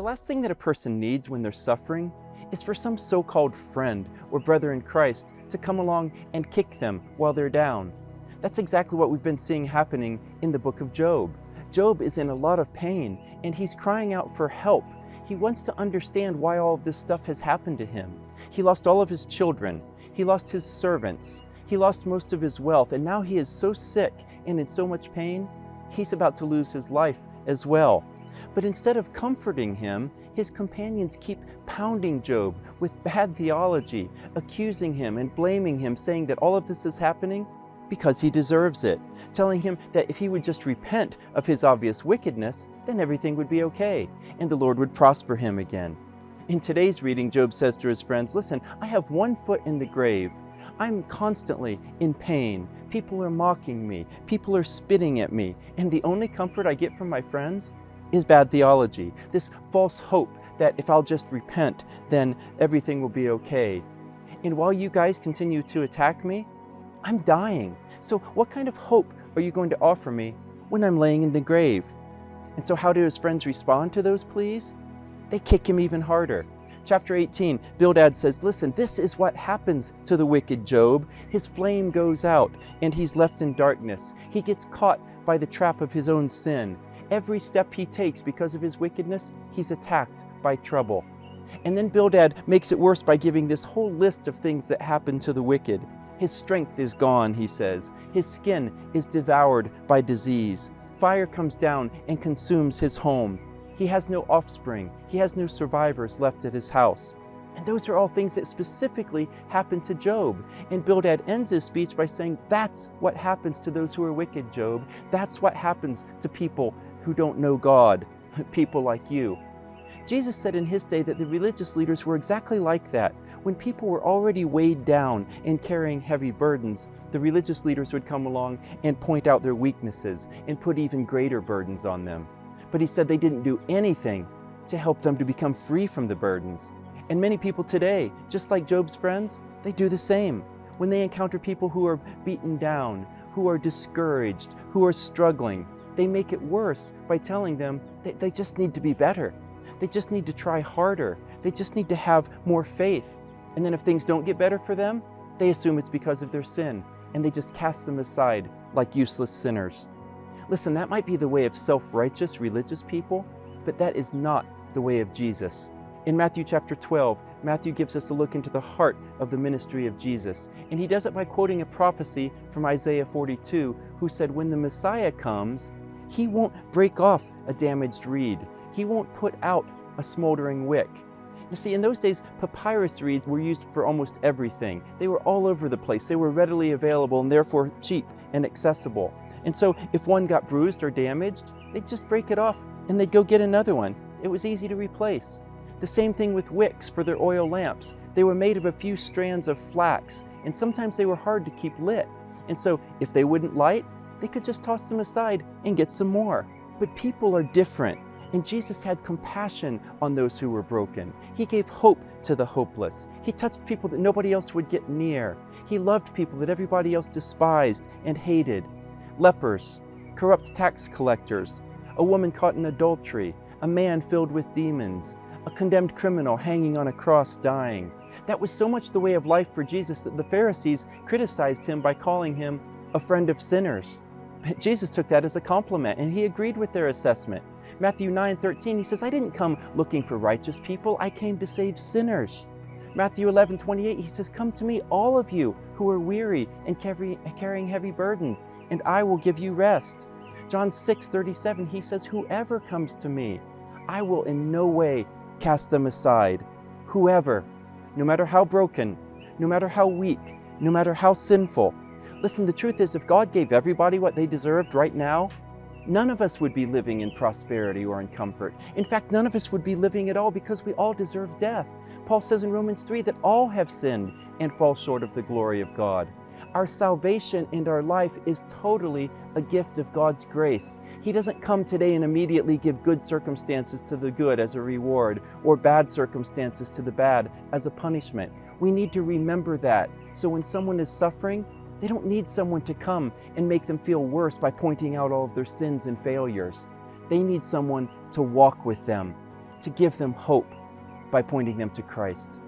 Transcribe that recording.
The last thing that a person needs when they're suffering is for some so-called friend or brother in Christ to come along and kick them while they're down. That's exactly what we've been seeing happening in the book of Job. Job is in a lot of pain and he's crying out for help. He wants to understand why all of this stuff has happened to him. He lost all of his children. He lost his servants. He lost most of his wealth, and now he is so sick and in so much pain, he's about to lose his life as well. But instead of comforting him, his companions keep pounding Job with bad theology, accusing him and blaming him, saying that all of this is happening because he deserves it, telling him that if he would just repent of his obvious wickedness, then everything would be okay, and the Lord would prosper him again. In today's reading, Job says to his friends, listen, I have one foot in the grave. I'm constantly in pain. People are mocking me. People are spitting at me. And the only comfort I get from my friends is bad theology, this false hope that if I'll just repent, then everything will be okay. And while you guys continue to attack me, I'm dying. So what kind of hope are you going to offer me when I'm laying in the grave? And so how do his friends respond to those pleas? They kick him even harder. Chapter 18, Bildad says, listen, this is what happens to the wicked Job. His flame goes out and he's left in darkness. He gets caught by the trap of his own sin. Every step he takes because of his wickedness, he's attacked by trouble. And then Bildad makes it worse by giving this whole list of things that happen to the wicked. His strength is gone, he says. His skin is devoured by disease. Fire comes down and consumes his home. He has no offspring. He has no survivors left at his house. And those are all things that specifically happened to Job. And Bildad ends his speech by saying, that's what happens to those who are wicked, Job. That's what happens to people who don't know God, people like you. Jesus said in his day that the religious leaders were exactly like that. When people were already weighed down and carrying heavy burdens, the religious leaders would come along and point out their weaknesses and put even greater burdens on them. But he said they didn't do anything to help them to become free from the burdens. And many people today, just like Job's friends, they do the same. When they encounter people who are beaten down, who are discouraged, who are struggling, they make it worse by telling them that they just need to be better. They just need to try harder. They just need to have more faith. And then if things don't get better for them, they assume it's because of their sin, and they just cast them aside like useless sinners. Listen, that might be the way of self-righteous religious people, but that is not the way of Jesus. In Matthew chapter 12, Matthew gives us a look into the heart of the ministry of Jesus. And he does it by quoting a prophecy from Isaiah 42, who said, when the Messiah comes, he won't break off a damaged reed. He won't put out a smoldering wick. You see, in those days, papyrus reeds were used for almost everything. They were all over the place. They were readily available and therefore cheap and accessible. And so if one got bruised or damaged, they'd just break it off and they'd go get another one. It was easy to replace. The same thing with wicks for their oil lamps. They were made of a few strands of flax, and sometimes they were hard to keep lit. And so if they wouldn't light, they could just toss them aside and get some more. But people are different. And Jesus had compassion on those who were broken. He gave hope to the hopeless. He touched people that nobody else would get near. He loved people that everybody else despised and hated. Lepers, corrupt tax collectors, a woman caught in adultery, a man filled with demons, a condemned criminal hanging on a cross dying. That was so much the way of life for Jesus that the Pharisees criticized him by calling him a friend of sinners. But Jesus took that as a compliment and he agreed with their assessment. Matthew 9:13, he says, I didn't come looking for righteous people. I came to save sinners. Matthew 11:28, he says, come to me, all of you who are weary and carrying heavy burdens, and I will give you rest. John 6:37, he says, whoever comes to me, I will in no way cast them aside. Whoever, no matter how broken, no matter how weak, no matter how sinful. Listen, the truth is, if God gave everybody what they deserved right now, none of us would be living in prosperity or in comfort. In fact, none of us would be living at all because we all deserve death. Paul says in Romans 3 that all have sinned and fall short of the glory of God. Our salvation and our life is totally a gift of God's grace. He doesn't come today and immediately give good circumstances to the good as a reward or bad circumstances to the bad as a punishment. We need to remember that. So when someone is suffering, they don't need someone to come and make them feel worse by pointing out all of their sins and failures. They need someone to walk with them to give them hope by pointing them to Christ.